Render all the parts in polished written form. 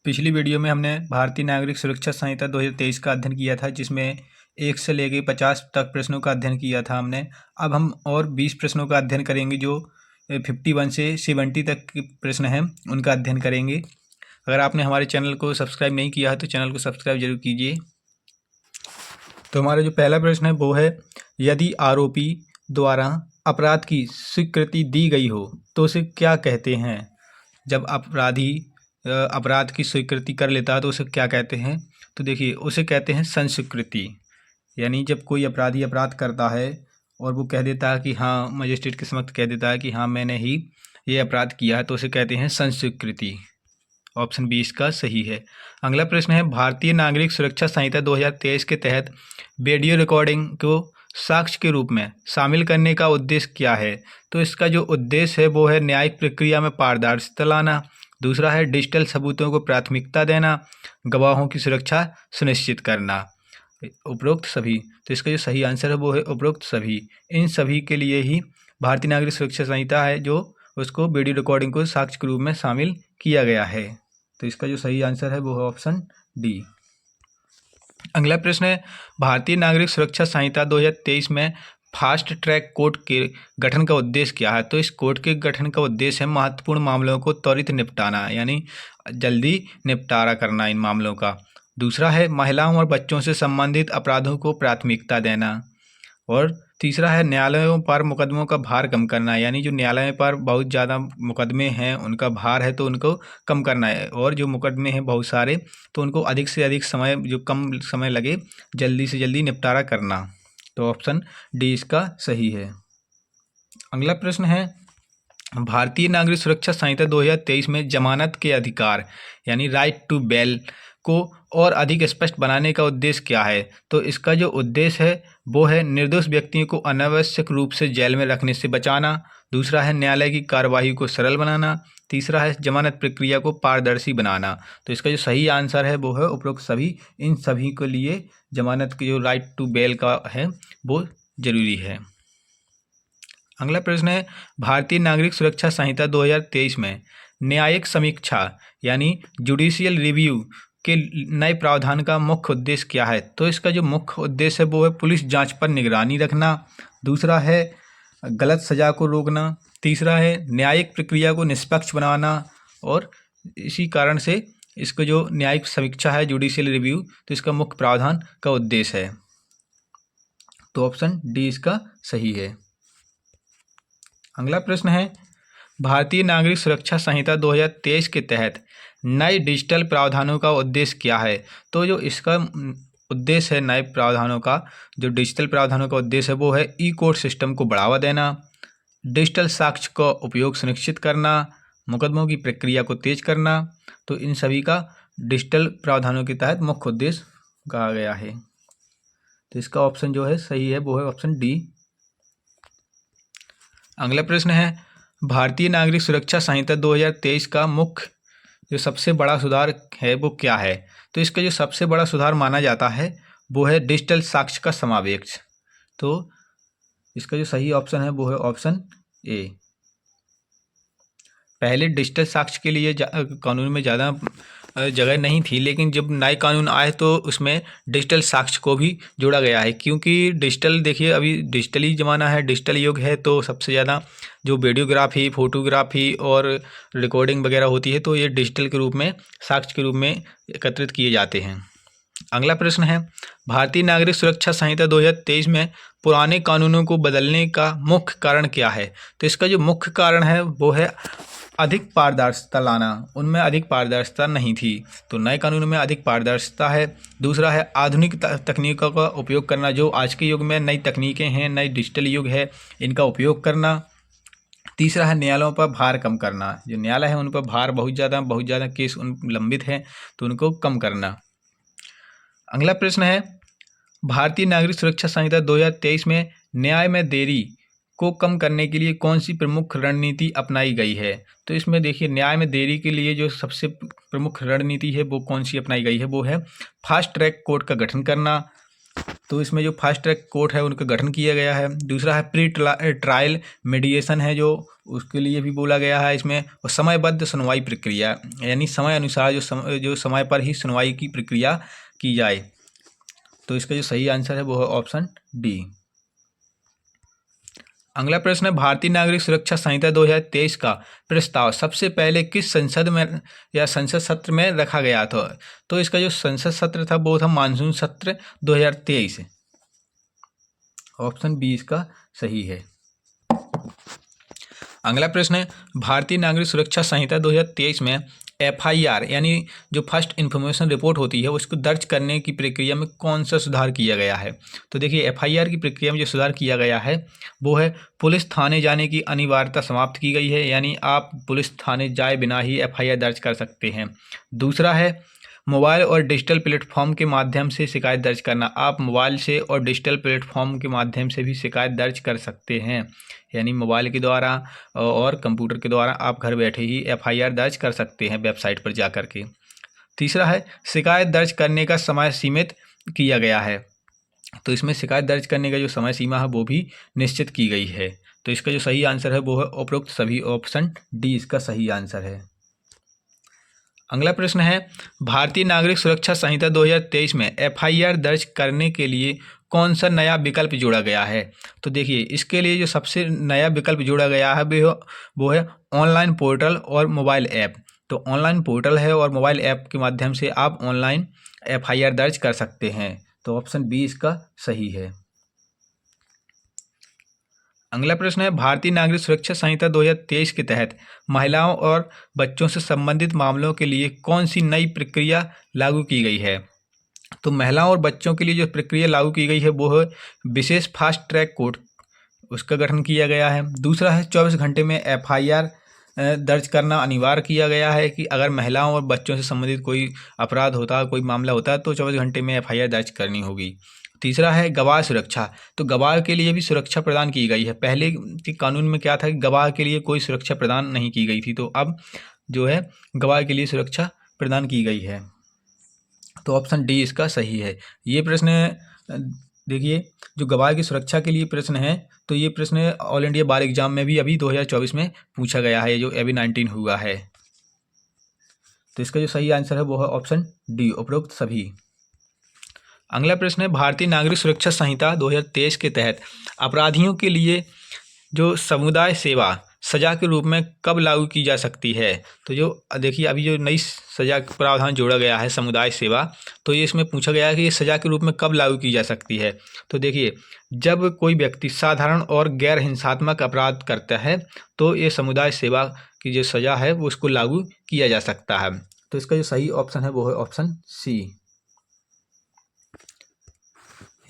पिछली वीडियो में हमने भारतीय नागरिक सुरक्षा संहिता 2023 का अध्ययन किया था, जिसमें 1 से लेकर 50 तक प्रश्नों का अध्ययन किया था हमने। अब हम और 20 प्रश्नों का अध्ययन करेंगे, जो 51 से 70 तक के प्रश्न हैं, उनका अध्ययन करेंगे। अगर आपने हमारे चैनल को सब्सक्राइब नहीं किया है तो चैनल को सब्सक्राइब जरूर कीजिए। तो हमारा जो पहला प्रश्न है वो है, यदि आरोपी द्वारा अपराध की स्वीकृति दी गई हो तो उसे क्या कहते हैं। जब अपराधी अपराध की स्वीकृति कर लेता है तो उसे क्या कहते हैं। तो देखिए, उसे कहते हैं संस्वीकृति। यानी जब कोई अपराधी अपराध करता है और वो कह देता है कि हाँ, मजिस्ट्रेट के समक्ष कह देता है कि हाँ, मैंने ही ये अपराध किया है, तो उसे कहते हैं संस्वीकृति। ऑप्शन 20 का सही है। अगला प्रश्न है, भारतीय नागरिक सुरक्षा संहिता 2023 के तहत वीडियो रिकॉर्डिंग को साक्ष्य के रूप में शामिल करने का उद्देश्य क्या है। तो इसका जो उद्देश्य है वो है न्यायिक प्रक्रिया में पारदर्शिता लाना। दूसरा है डिजिटल सबूतों को प्राथमिकता देना, गवाहों की सुरक्षा सुनिश्चित करना। उपरोक्त सभी। तो इसका जो सही आंसर है वो है उपरोक्त सभी। इन सभी के लिए ही भारतीय नागरिक सुरक्षा संहिता है, जो उसको वीडियो रिकॉर्डिंग को साक्ष्य के रूप में शामिल किया गया है। तो इसका जो सही आंसर है वो है ऑप्शन डी। अगला प्रश्न है, भारतीय नागरिक सुरक्षा संहिता 2023 में फास्ट ट्रैक कोर्ट के गठन का उद्देश्य क्या है। तो इस कोर्ट के गठन का उद्देश्य है महत्वपूर्ण मामलों को त्वरित निपटाना, यानी जल्दी निपटारा करना इन मामलों का। दूसरा है महिलाओं और बच्चों से संबंधित अपराधों को प्राथमिकता देना। और तीसरा है न्यायालयों पर मुकदमों का भार कम करना, यानी जो न्यायालय पर बहुत ज़्यादा मुकदमे हैं, उनका भार है तो उनको कम करना है। और जो मुकदमे हैं बहुत सारे, तो उनको अधिक से अधिक समय, जो कम समय लगे, जल्दी से जल्दी निपटारा करना। तो ऑप्शन डी इसका सही है। अगला प्रश्न है, भारतीय नागरिक सुरक्षा संहिता 2023 में जमानत के अधिकार यानी राइट टू बेल को और अधिक स्पष्ट बनाने का उद्देश्य क्या है। तो इसका जो उद्देश्य है वो है निर्दोष व्यक्तियों को अनावश्यक रूप से जेल में रखने से बचाना। दूसरा है न्यायालय की कार्यवाही को सरल बनाना। तीसरा है जमानत प्रक्रिया को पारदर्शी बनाना। तो इसका जो सही आंसर है वो है उपरोक्त सभी। इन सभी के लिए जमानत की जो राइट टू बेल का है वो जरूरी है। अगला प्रश्न है, भारतीय नागरिक सुरक्षा संहिता 2023 में न्यायिक समीक्षा यानी जुडिशियल रिव्यू के नए प्रावधान का मुख्य उद्देश्य क्या है। तो इसका जो मुख्य उद्देश्य है वो है पुलिस जांच पर निगरानी रखना। दूसरा है गलत सजा को रोकना। तीसरा है न्यायिक प्रक्रिया को निष्पक्ष बनाना। और इसी कारण से इसको जो न्यायिक समीक्षा है, जुडिशियल रिव्यू, तो इसका मुख्य प्रावधान का उद्देश्य है। तो ऑप्शन डी इसका सही है। अगला प्रश्न है, भारतीय नागरिक सुरक्षा संहिता 2023 के तहत नए डिजिटल प्रावधानों का उद्देश्य क्या है। तो जो इसका उद्देश्य है नए प्रावधानों का, जो डिजिटल प्रावधानों का उद्देश्य है वो है ई कोर्ट सिस्टम को बढ़ावा देना, डिजिटल साक्ष्य का उपयोग सुनिश्चित करना, मुकदमों की प्रक्रिया को तेज करना। तो इन सभी का डिजिटल प्रावधानों के तहत मुख्य उद्देश्य कहा गया है। तो इसका ऑप्शन जो है सही है वो है ऑप्शन डी। अगला प्रश्न है, भारतीय नागरिक सुरक्षा संहिता 2023 का मुख्य जो सबसे बड़ा सुधार है वो क्या है। तो इसका जो सबसे बड़ा सुधार माना जाता है वो है डिजिटल साक्ष्य का समावेश। तो इसका जो सही ऑप्शन है वो है ऑप्शन ए। पहले डिजिटल साक्ष्य के लिए कानून में ज़्यादा जगह नहीं थी, लेकिन जब नए कानून आए तो उसमें डिजिटल साक्ष्य को भी जोड़ा गया है। क्योंकि डिजिटल, देखिए अभी डिजिटली ज़माना है, डिजिटल युग है, तो सबसे ज़्यादा जो वीडियोग्राफी, फोटोग्राफी और रिकॉर्डिंग वगैरह होती है, तो ये डिजिटल के रूप में, साक्ष्य के रूप में एकत्रित किए जाते हैं। अगला प्रश्न है, भारतीय नागरिक सुरक्षा संहिता 2023 में पुराने कानूनों को बदलने का मुख्य कारण क्या है। तो इसका जो मुख्य कारण है वो है अधिक पारदर्शिता लाना। उनमें अधिक पारदर्शिता नहीं थी, तो नए कानून में अधिक पारदर्शिता है। दूसरा है आधुनिक तकनीकों का उपयोग करना, जो आज के युग में नई तकनीकें हैं, नई डिजिटल युग है, इनका उपयोग करना। तीसरा है न्यायालयों पर भार कम करना, जो न्यायालय है उन पर भार बहुत ज़्यादा केस उन लंबित हैं, तो उनको कम करना। अगला प्रश्न है, भारतीय नागरिक सुरक्षा संहिता 2023 में न्याय में देरी को कम करने के लिए कौन सी प्रमुख रणनीति अपनाई गई है। तो इसमें देखिए, न्याय में देरी के लिए जो सबसे प्रमुख रणनीति है वो कौन सी अपनाई गई है वो है फास्ट ट्रैक कोर्ट का गठन करना, तो इसमें जो फास्ट ट्रैक कोर्ट है उनका गठन किया गया है। दूसरा है प्री ट्रायल मीडिएशन है जो उसके लिए भी बोला गया है इसमें। और समयबद्ध सुनवाई प्रक्रिया, यानी समय अनुसार जो समय पर ही सुनवाई की प्रक्रिया की जाए। तो इसका जो सही आंसर है वो है ऑप्शन डी। अगला प्रश्न है भारतीय नागरिक सुरक्षा संहिता 2023 का प्रस्ताव सबसे पहले किस संसद में या संसद सत्र में रखा गया था? तो इसका जो संसद सत्र था वो था मानसून सत्र 2023। ऑप्शन बी इसका सही है। अगला प्रश्न है भारतीय नागरिक सुरक्षा संहिता 2023 में FIR यानी जो फर्स्ट इन्फॉर्मेशन रिपोर्ट होती है उसको दर्ज करने की प्रक्रिया में कौन सा सुधार किया गया है? तो देखिए FIR की प्रक्रिया में जो सुधार किया गया है वो है पुलिस थाने जाने की अनिवार्यता समाप्त की गई है, यानी आप पुलिस थाने जाए बिना ही FIR दर्ज कर सकते हैं। दूसरा है मोबाइल और डिजिटल प्लेटफॉर्म के माध्यम से शिकायत दर्ज करना, आप मोबाइल से और डिजिटल प्लेटफॉर्म के माध्यम से भी शिकायत दर्ज कर सकते हैं, यानी मोबाइल के द्वारा और कंप्यूटर के द्वारा आप घर बैठे ही FIR दर्ज कर सकते हैं वेबसाइट पर जा कर के। तीसरा है शिकायत दर्ज करने का समय सीमित किया गया है, तो इसमें शिकायत दर्ज करने का जो समय सीमा है वो भी निश्चित की गई है। तो इसका जो सही आंसर है वो है उपरोक्त सभी, ऑप्शन डी इसका सही आंसर है। अगला प्रश्न है भारतीय नागरिक सुरक्षा संहिता 2023 में FIR दर्ज करने के लिए कौन सा नया विकल्प जोड़ा गया है? तो देखिए इसके लिए जो सबसे नया विकल्प जोड़ा गया है वो है ऑनलाइन पोर्टल और मोबाइल ऐप। तो ऑनलाइन पोर्टल है और मोबाइल ऐप के माध्यम से आप ऑनलाइन FIR दर्ज कर सकते हैं। तो ऑप्शन बी इसका सही है। अगला प्रश्न है भारतीय नागरिक सुरक्षा संहिता 2023 के तहत महिलाओं और बच्चों से संबंधित मामलों के लिए कौन सी नई प्रक्रिया लागू की गई है? तो महिलाओं और बच्चों के लिए जो प्रक्रिया लागू की गई है वो है विशेष फास्ट ट्रैक कोर्ट, उसका गठन किया गया है। दूसरा है 24 घंटे में FIR दर्ज करना अनिवार्य किया गया है कि अगर महिलाओं और बच्चों से संबंधित कोई अपराध होता है, कोई मामला होता है तो 24 घंटे में FIR दर्ज करनी होगी। तीसरा है गवाह सुरक्षा, तो गवाह के लिए भी सुरक्षा प्रदान की गई है। पहले के कानून में क्या था कि गवाह के लिए कोई सुरक्षा प्रदान नहीं की गई थी, तो अब जो है गवाह के लिए सुरक्षा प्रदान की गई है। तो ऑप्शन डी इसका सही है। ये प्रश्न देखिए जो गवाह की सुरक्षा के लिए प्रश्न है तो ये प्रश्न ऑल इंडिया बार एग्जाम में भी अभी 2024 में पूछा गया है, जो अभी 19 हुआ है। तो इसका जो सही आंसर है वो है ऑप्शन डी, उपरोक्त सभी। अगला प्रश्न है भारतीय नागरिक सुरक्षा संहिता 2023 के तहत अपराधियों के लिए जो समुदाय सेवा सजा के रूप में कब लागू की जा सकती है? तो जो देखिए अभी जो नई सजा का प्रावधान जोड़ा गया है समुदाय सेवा, तो ये इसमें पूछा गया है कि ये सजा के रूप में कब लागू की जा सकती है। तो देखिए जब कोई व्यक्ति साधारण और गैर हिंसात्मक अपराध करता है तो ये समुदाय सेवा की जो सजा है वो उसको लागू किया जा सकता है। तो इसका जो सही ऑप्शन है वो है ऑप्शन सी,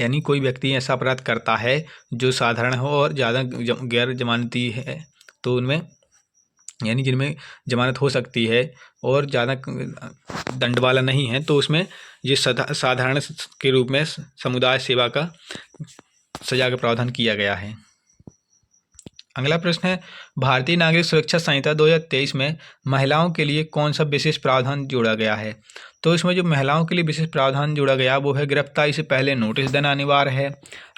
यानी कोई व्यक्ति ऐसा अपराध करता है जो साधारण हो और ज़्यादा गैर जमानती है, तो उनमें यानी जिनमें जमानत हो सकती है और ज़्यादा दंड वाला नहीं है, तो उसमें ये साधारण के रूप में समुदाय सेवा का सजा का प्रावधान किया गया है। अगला प्रश्न है भारतीय नागरिक सुरक्षा संहिता 2023 में महिलाओं के लिए कौन सा विशेष प्रावधान जोड़ा गया है? तो इसमें जो महिलाओं के लिए विशेष प्रावधान जोड़ा गया वो है गिरफ्तारी से पहले नोटिस देना अनिवार्य है।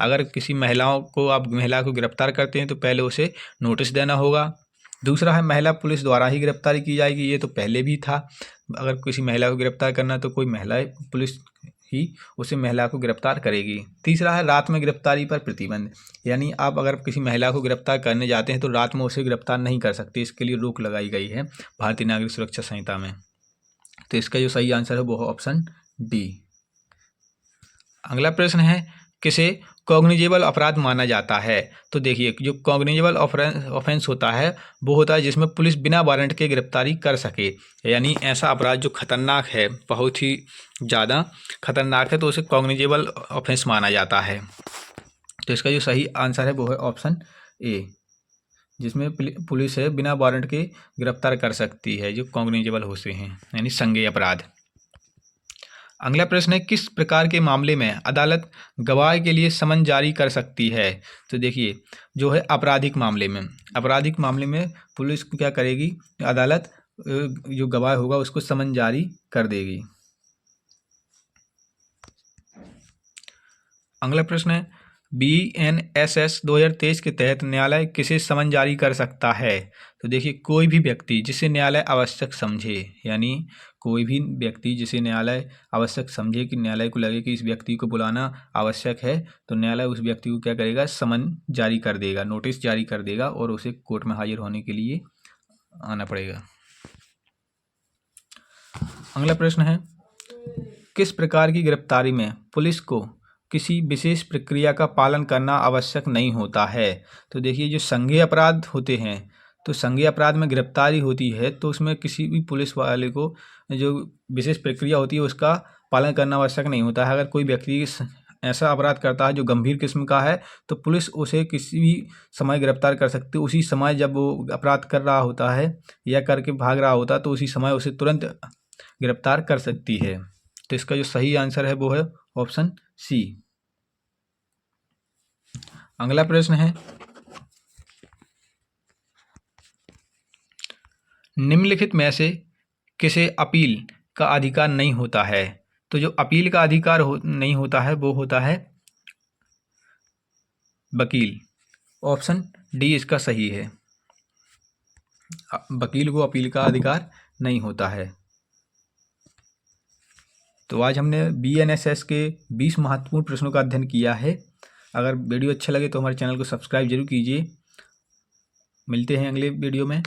अगर किसी महिला को गिरफ्तार करते हैं तो पहले उसे नोटिस देना होगा। दूसरा है महिला पुलिस द्वारा ही गिरफ्तारी की जाएगी, ये तो पहले भी था। अगर किसी महिला को गिरफ्तार करना तो कोई महिला पुलिस ही उसे महिला को गिरफ्तार करेगी। तीसरा है रात में गिरफ्तारी पर प्रतिबंध, यानी आप अगर किसी महिला को गिरफ्तार करने जाते हैं तो रात में उसे गिरफ्तार नहीं कर सकते, इसके लिए रोक लगाई गई है भारतीय नागरिक सुरक्षा संहिता में। तो इसका जो सही आंसर है वो है ऑप्शन डी। अगला प्रश्न है किसे कॉग्निजेबल अपराध माना जाता है? तो देखिए जो कॉग्निजेबल ऑफेंस होता है वो होता है जिसमें पुलिस बिना वारंट के गिरफ्तारी कर सके, यानी ऐसा अपराध जो खतरनाक है, बहुत ही ज़्यादा खतरनाक है, तो उसे कॉग्निजेबल ऑफेंस माना जाता है। तो इसका जो सही आंसर है वो है ऑप्शन ए, जिसमें पुलिस है बिना वारंट के गिरफ्तार कर सकती है जो कॉग्निजेबल होते हैं, यानी संज्ञेय अपराध। अगला प्रश्न है किस प्रकार के मामले में अदालत गवाह के लिए समन जारी कर सकती है? तो देखिए जो है आपराधिक मामले में पुलिस क्या करेगी, अदालत जो गवाह होगा उसको समन जारी कर देगी। अगला प्रश्न है BNSS 2023 के तहत न्यायालय किसे समन जारी कर सकता है। तो देखिए, कोई भी व्यक्ति जिसे न्यायालय आवश्यक समझे, यानी कोई भी व्यक्ति जिसे न्यायालय आवश्यक समझे कि न्यायालय को लगे कि इस व्यक्ति को बुलाना आवश्यक है, तो न्यायालय उस व्यक्ति को क्या करेगा, समन जारी कर देगा, नोटिस जारी कर देगा और उसे कोर्ट में हाजिर होने के लिए आना पड़ेगा। अगला प्रश्न है किस प्रकार की गिरफ्तारी में पुलिस को किसी विशेष प्रक्रिया का पालन करना आवश्यक नहीं होता है। तो देखिए, जो संज्ञेय अपराध होते हैं, तो संज्ञेय अपराध में गिरफ्तारी होती है तो उसमें किसी भी पुलिस वाले को जो विशेष प्रक्रिया होती है उसका पालन करना आवश्यक नहीं होता है। अगर कोई व्यक्ति ऐसा अपराध करता है जो गंभीर किस्म का है तो पुलिस उसे किसी भी समय गिरफ्तार कर सकती है। उसी समय जब वो अपराध कर रहा होता है या करके भाग रहा होता है तो उसी समय उसे तुरंत गिरफ्तार कर सकती है। तो इसका जो सही आंसर है वो है ऑप्शन सी। अगला प्रश्न है निम्नलिखित में से किसे अपील का अधिकार नहीं होता है। तो जो अपील का अधिकार नहीं होता है वो होता है वकील। ऑप्शन डी इसका सही है, वकील को अपील का अधिकार नहीं होता है। तो आज हमने BNSS के 20 महत्वपूर्ण प्रश्नों का अध्ययन किया है। अगर वीडियो अच्छा लगे तो हमारे चैनल को सब्सक्राइब जरूर कीजिए। मिलते हैं अगले वीडियो में।